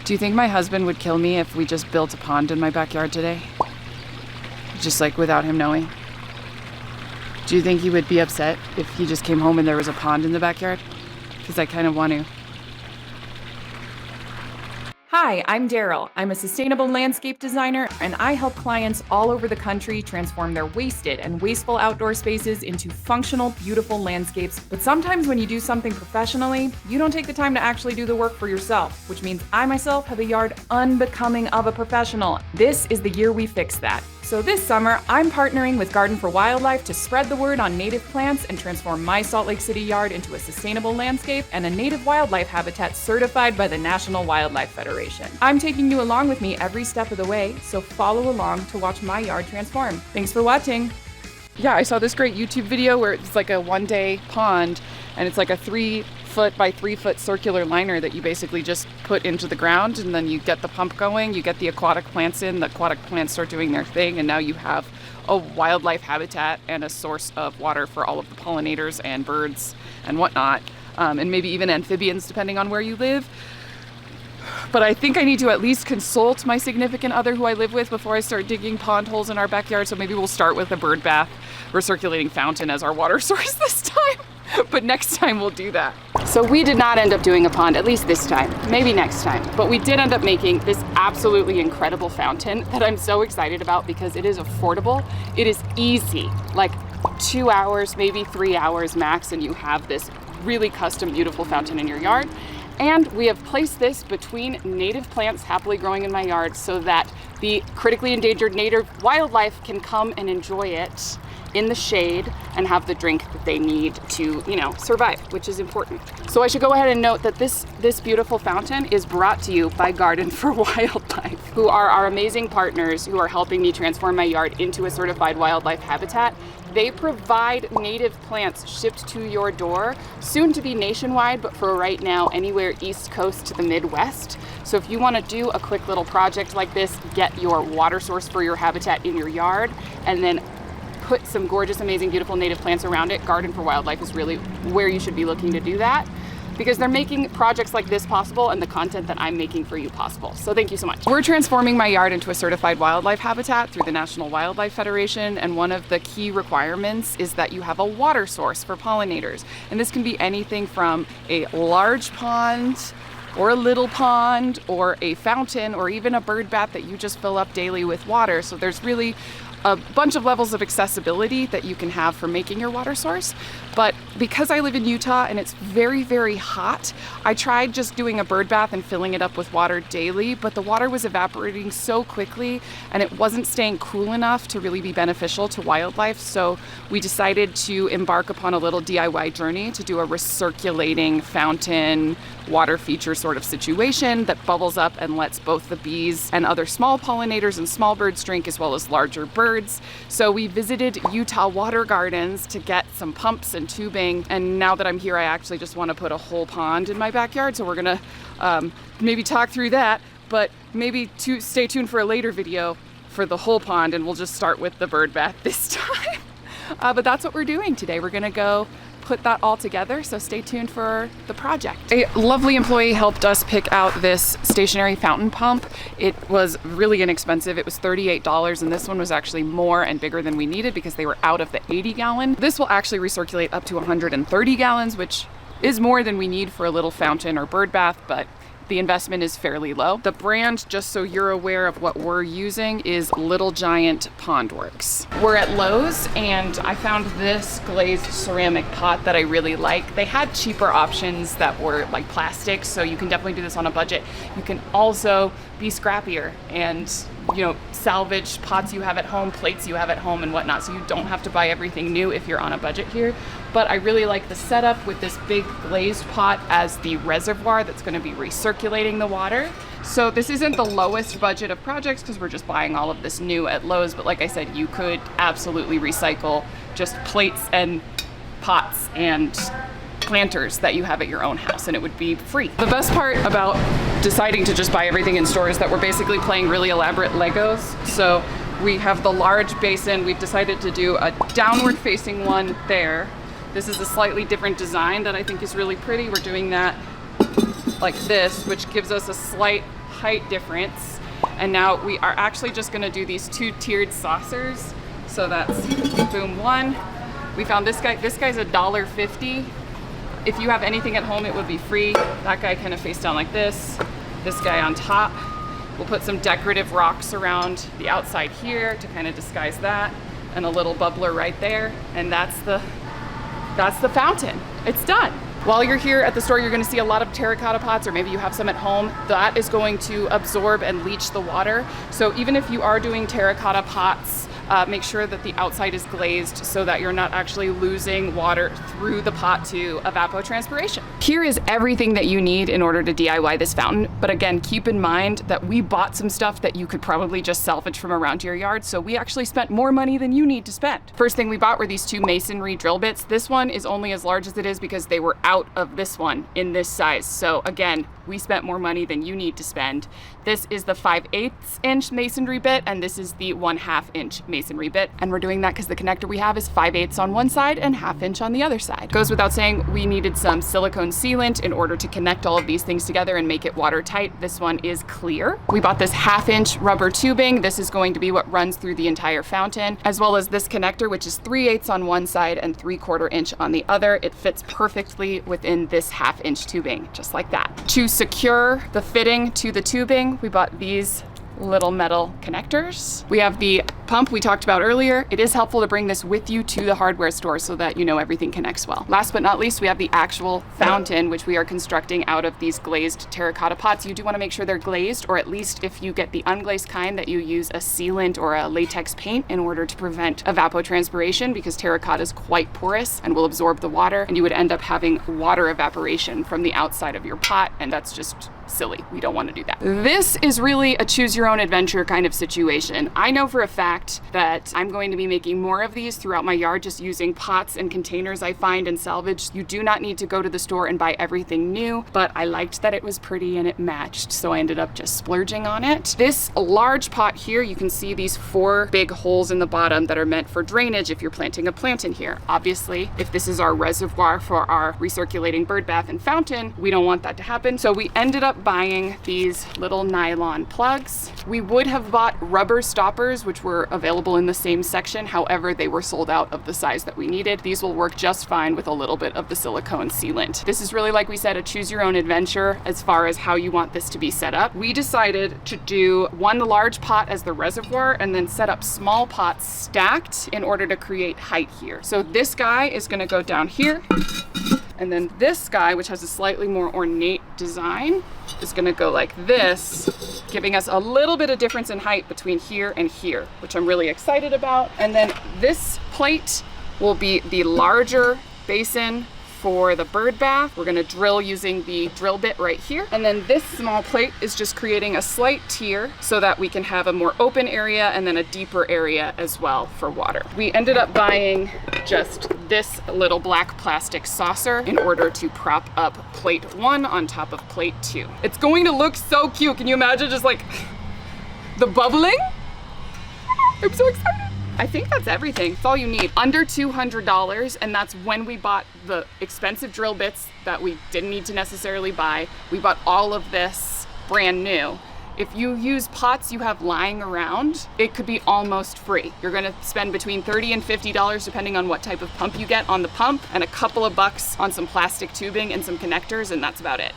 Do you think my husband would kill me if we just built a pond in my backyard today? Just like without him knowing? Do you think he would be upset if he just came home and there was a pond in the backyard? Because I kind of want to. Hi, I'm Daryl. I'm a sustainable landscape designer, and I help clients all over the country transform their wasted and wasteful outdoor spaces into functional, beautiful landscapes. But sometimes when you do something professionally, you don't take the time to actually do the work for yourself, which means I myself have a yard unbecoming of a professional. This is the year we fix that. So this summer, I'm partnering with Garden for Wildlife to spread the word on native plants and transform my Salt Lake City yard into a sustainable landscape and a native wildlife habitat certified by the National Wildlife Federation. I'm taking you along with me every step of the way, so follow along to watch my yard transform. Thanks for watching. Yeah, I saw this great YouTube video where it's like a one-day pond, and it's like a 3-foot by 3-foot circular liner that you basically just put into the ground, and then you get the pump going, you get the aquatic plants in, the aquatic plants start doing their thing, and now you have a wildlife habitat and a source of water for all of the pollinators and birds and whatnot, and maybe even amphibians depending on where you live. But I think I need to at least consult my significant other who I live with before I start digging pond holes in our backyard, so maybe we'll start with a bird bath recirculating fountain as our water source this time. But next time we'll do that. So we did not end up doing a pond, at least this time, maybe next time. But we did end up making this absolutely incredible fountain that I'm so excited about because it is affordable. It is easy, like 2 hours, maybe 3 hours max, and you have this really custom, beautiful fountain in your yard. And we have placed this between native plants happily growing in my yard so that the critically endangered native wildlife can come and enjoy it in the shade and have the drink that they need to, survive, which is important. So I should go ahead and note that this beautiful fountain is brought to you by Garden for Wildlife, who are our amazing partners who are helping me transform my yard into a certified wildlife habitat. They provide native plants shipped to your door, soon to be nationwide, but for right now, anywhere East Coast to the Midwest. So if you want to do a quick little project like this, get your water source for your habitat in your yard, and then put some gorgeous, amazing, beautiful native plants around it, Garden for Wildlife is really where you should be looking to do that, because they're making projects like this possible and the content that I'm making for you possible. So thank you so much. We're transforming my yard into a certified wildlife habitat through the National Wildlife Federation, and one of the key requirements is that you have a water source for pollinators. And this can be anything from a large pond or a little pond or a fountain or even a bird bath that you just fill up daily with water. So there's really a bunch of levels of accessibility that you can have for making your water source. But because I live in Utah and it's very, very hot, I tried just doing a bird bath and filling it up with water daily, but the water was evaporating so quickly and it wasn't staying cool enough to really be beneficial to wildlife. So we decided to embark upon a little DIY journey to do a recirculating fountain water feature sort of situation that bubbles up and lets both the bees and other small pollinators and small birds drink, as well as larger birds. So we visited Utah Water Gardens to get some pumps and tubing, and now that I'm here I actually just want to put a whole pond in my backyard, so we're gonna maybe talk through that, but maybe stay tuned for a later video for the whole pond, and we'll just start with the bird bath this time. But that's what we're doing today. We're gonna go put that all together, so stay tuned for the project. A lovely employee helped us pick out this stationary fountain pump. It was really inexpensive. It was $38, and this one was actually more and bigger than we needed because they were out of the 80-gallon. This will actually recirculate up to 130 gallons, which is more than we need for a little fountain or bird bath, but the investment is fairly low. The brand, just so you're aware of what we're using, is Little Giant Pondworks. We're at Lowe's and I found this glazed ceramic pot that I really like. They had cheaper options that were like plastic, so you can definitely do this on a budget. You can also be scrappier and salvage pots you have at home, plates you have at home and whatnot, so you don't have to buy everything new if you're on a budget here. But I really like the setup with this big glazed pot as the reservoir that's going to be recirculating the water. So this isn't the lowest budget of projects because we're just buying all of this new at Lowe's, but like I said, you could absolutely recycle just plates and pots and planters that you have at your own house, and it would be free. The best part about deciding to just buy everything in store is that we're basically playing really elaborate Legos. So we have the large basin. We've decided to do a downward facing one there. This is a slightly different design that I think is really pretty. We're doing that like this, which gives us a slight height difference. And now we are actually just gonna do these 2-tiered saucers. So that's boom 1. We found this guy. This guy's $1.50. If you have anything at home, it would be free. That guy kind of face down like this. This guy on top. We'll put some decorative rocks around the outside here to kind of disguise that, and a little bubbler right there. And that's the fountain. It's done. While you're here at the store, you're gonna see a lot of terracotta pots, or maybe you have some at home. That is going to absorb and leach the water. So even if you are doing terracotta pots, make sure that the outside is glazed so that you're not actually losing water through the pot to evapotranspiration. Here is everything that you need in order to DIY this fountain. But again, keep in mind that we bought some stuff that you could probably just salvage from around your yard. So we actually spent more money than you need to spend. First thing we bought were these 2 masonry drill bits. This one is only as large as it is because they were out of this one in this size. So again, we spent more money than you need to spend. This is the 5/8 inch masonry bit, and this is the 1/2 inch masonry bit. And we're doing that because the connector we have is 5/8 on one side and 1/2 inch on the other side. Goes without saying, we needed some silicone sealant in order to connect all of these things together and make it watertight. This one is clear. We bought this 1/2 inch rubber tubing. This is going to be what runs through the entire fountain, as well as this connector, which is 3/8 on one side and 3/4 inch on the other. It fits perfectly within this 1/2 inch tubing, just like that. To secure the fitting to the tubing, we bought these little metal connectors. We have the pump we talked about earlier. It is helpful to bring this with you to the hardware store so that you know everything connects well. Last but not least, we have the actual fountain, which we are constructing out of these glazed terracotta pots. You do want to make sure they're glazed, or at least if you get the unglazed kind, that you use a sealant or a latex paint in order to prevent evapotranspiration, because terracotta is quite porous and will absorb the water, and you would end up having water evaporation from the outside of your pot, and that's just silly. We don't want to do that. This is really a choose your own adventure kind of situation. I know for a fact that I'm going to be making more of these throughout my yard, just using pots and containers I find and salvage. You do not need to go to the store and buy everything new, but I liked that it was pretty and it matched, so I ended up just splurging on it. This large pot here, you can see these 4 big holes in the bottom that are meant for drainage if you're planting a plant in here. Obviously, if this is our reservoir for our recirculating bird bath and fountain, we don't want that to happen. So we ended up buying these little nylon plugs. We would have bought rubber stoppers, which were available in the same section. However, they were sold out of the size that we needed. These will work just fine with a little bit of the silicone sealant. This is really, like we said, a choose your own adventure as far as how you want this to be set up. We decided to do one large pot as the reservoir and then set up small pots stacked in order to create height here. So this guy is going to go down here. And then this guy, which has a slightly more ornate design, is gonna go like this, giving us a little bit of difference in height between here and here, which I'm really excited about. And then this plate will be the larger basin for the bird bath. We're gonna drill using the drill bit right here. And then this small plate is just creating a slight tier so that we can have a more open area and then a deeper area as well for water. We ended up buying just this little black plastic saucer in order to prop up plate 1 on top of plate 2. It's going to look so cute. Can you imagine just like the bubbling? I'm so excited. I think that's everything. It's all you need. Under $200, and that's when we bought the expensive drill bits that we didn't need to necessarily buy. We bought all of this brand new. If you use pots you have lying around, it could be almost free. You're gonna spend between $30 and $50 depending on what type of pump you get on the pump, and a couple of bucks on some plastic tubing and some connectors, and that's about it.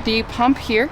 The pump here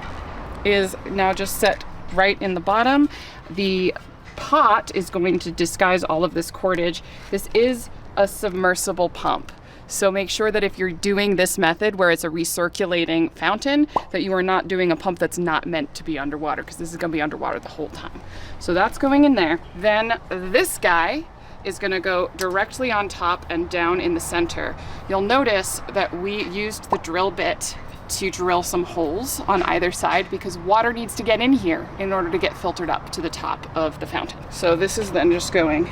is now just set right in the bottom. The pot is going to disguise all of this cordage. This is a submersible pump. So make sure that if you're doing this method where it's a recirculating fountain, that you are not doing a pump that's not meant to be underwater, because this is gonna be underwater the whole time. So that's going in there. Then this guy is gonna go directly on top and down in the center. You'll notice that we used the drill bit to drill some holes on either side because water needs to get in here in order to get filtered up to the top of the fountain. So this is then just going,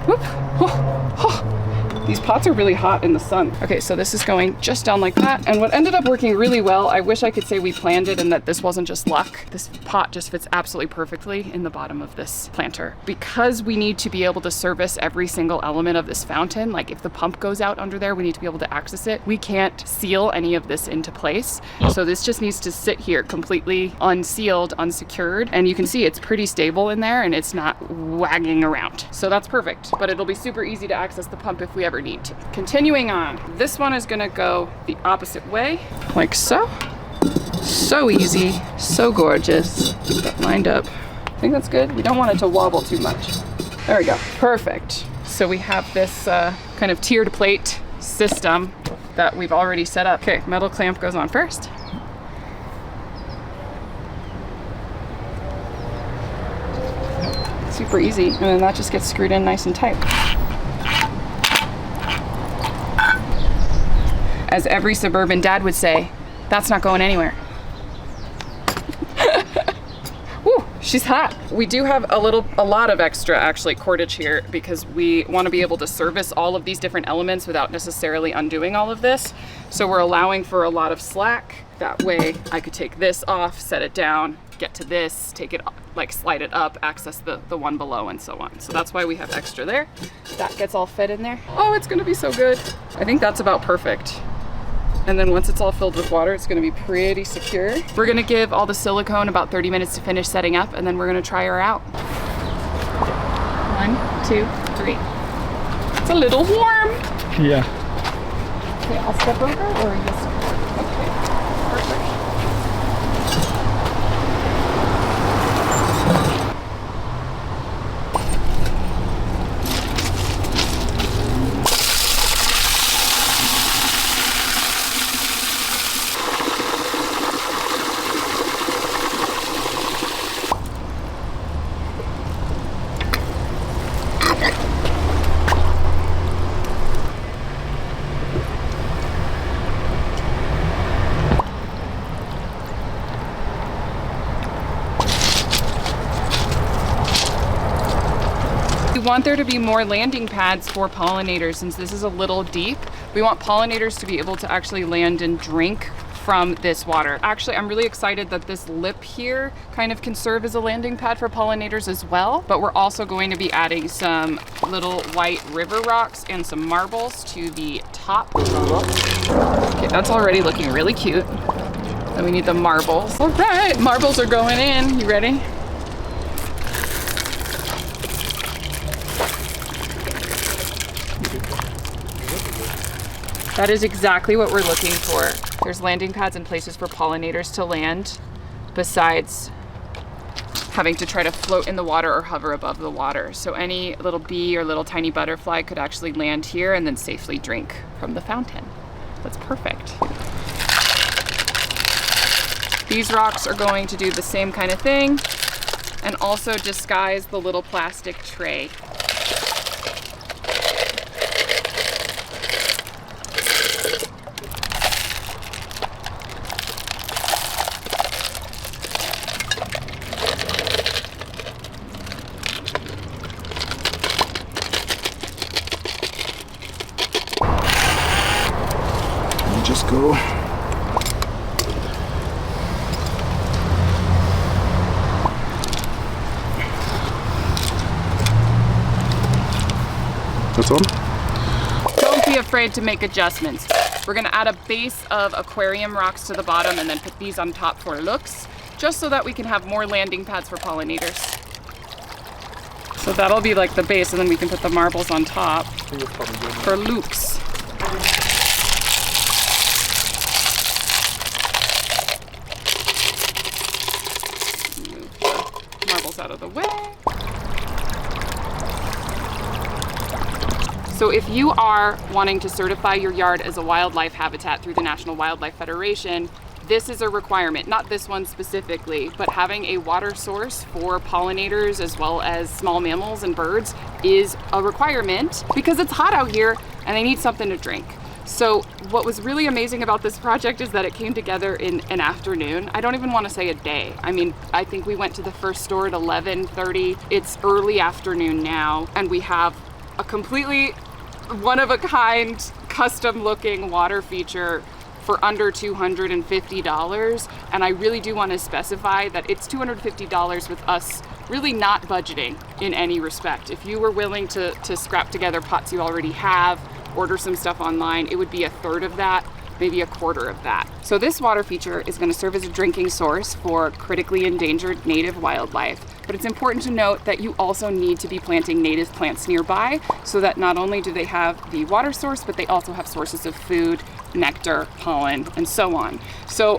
whoop, oh, oh. These pots are really hot in the sun. Okay, so this is going just down like that. And what ended up working really well, I wish I could say we planned it and that this wasn't just luck. This pot just fits absolutely perfectly in the bottom of this planter. Because we need to be able to service every single element of this fountain, like if the pump goes out under there, we need to be able to access it. We can't seal any of this into place. So this just needs to sit here completely unsealed, unsecured. And you can see it's pretty stable in there and it's not wagging around. So that's perfect, but it'll be super easy to access the pump if we ever need to. Continuing on, this one is gonna go the opposite way, like so. So easy, so gorgeous. Get that lined up. I think that's good. We don't want it to wobble too much. There we go, perfect. So we have this kind of tiered plate system that we've already set up. Okay, metal clamp goes on first. Super easy, and then that just gets screwed in nice and tight. As every suburban dad would say, that's not going anywhere. Woo, she's hot. We do have a lot of extra actually cordage here because we want to be able to service all of these different elements without necessarily undoing all of this. So we're allowing for a lot of slack. That way I could take this off, set it down, get to this, take it, like slide it up, access the one below and so on. So that's why we have extra there. That gets all fed in there. Oh, it's gonna be so good. I think that's about perfect. And then once it's all filled with water, it's gonna be pretty secure. We're gonna give all the silicone about 30 minutes to finish setting up, and then we're gonna try her out. 1, 2, 3. It's a little warm. Yeah. Okay, I'll step over or just, okay, perfect. We want there to be more landing pads for pollinators since this is a little deep. We want pollinators to be able to actually land and drink from this water. Actually, I'm really excited that this lip here kind of can serve as a landing pad for pollinators as well, but we're also going to be adding some little white river rocks and some marbles to the top. Okay, that's already looking really cute. Then we need the marbles. All right, marbles are going in. You ready? That is exactly what we're looking for. There's landing pads and places for pollinators to land, besides having to try to float in the water or hover above the water. So any little bee or little tiny butterfly could actually land here and then safely drink from the fountain. That's perfect. These rocks are going to do the same kind of thing and also disguise the little plastic tray. Just go. That's on? Don't be afraid to make adjustments. We're gonna add a base of aquarium rocks to the bottom and then put these on top for looks, just so that we can have more landing pads for pollinators. So that'll be like the base, and then we can put the marbles on top for looks. this out of the way. So if you are wanting to certify your yard as a wildlife habitat through the National Wildlife Federation, this is a requirement, not this one specifically, but having a water source for pollinators as well as small mammals and birds is a requirement because it's hot out here and they need something to drink. So what was really amazing about this project is that it came together in an afternoon. I don't even want to say a day. I mean, I think we went to the first store at 11:30. It's early afternoon now, and we have a completely one-of-a-kind, custom-looking water feature for under $250. And I really do want to specify that it's $250 with us really not budgeting in any respect. If you were willing to scrap together pots you already have, order some stuff online, it would be a third of that, maybe a quarter of that. So this water feature is going to serve as a drinking source for critically endangered native wildlife. But it's important to note that you also need to be planting native plants nearby so that not only do they have the water source, but they also have sources of food, nectar, pollen, and so on. So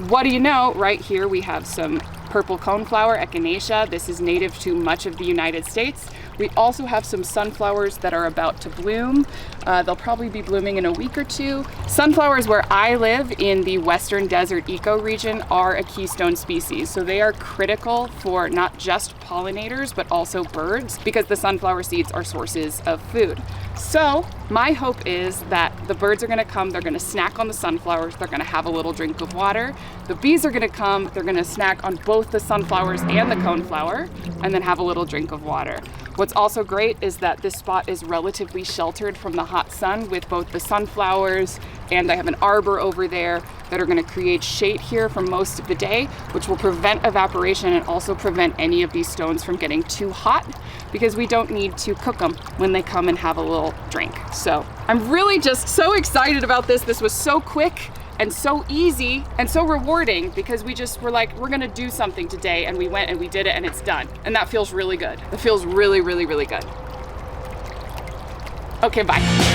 what do you know? Right here we have some purple coneflower, echinacea. This is native to much of the United States. We also have some sunflowers that are about to bloom. They'll probably be blooming in a week or two. Sunflowers where I live in the Western Desert ecoregion are a keystone species. So they are critical for not just pollinators, but also birds because the sunflower seeds are sources of food. So my hope is that the birds are gonna come, they're gonna snack on the sunflowers, they're gonna have a little drink of water. The bees are gonna come, they're gonna snack on both the sunflowers and the coneflower, and then have a little drink of water. What's also great is that this spot is relatively sheltered from the hot sun with both the sunflowers, and I have an arbor over there that are going to create shade here for most of the day, which will prevent evaporation and also prevent any of these stones from getting too hot because we don't need to cook them when they come and have a little drink. So I'm really just so excited about this. This was so quick and so easy and so rewarding because we just were like, we're gonna do something today, and we went and we did it and it's done. And that feels really good. It feels really, really, really good. Okay, bye.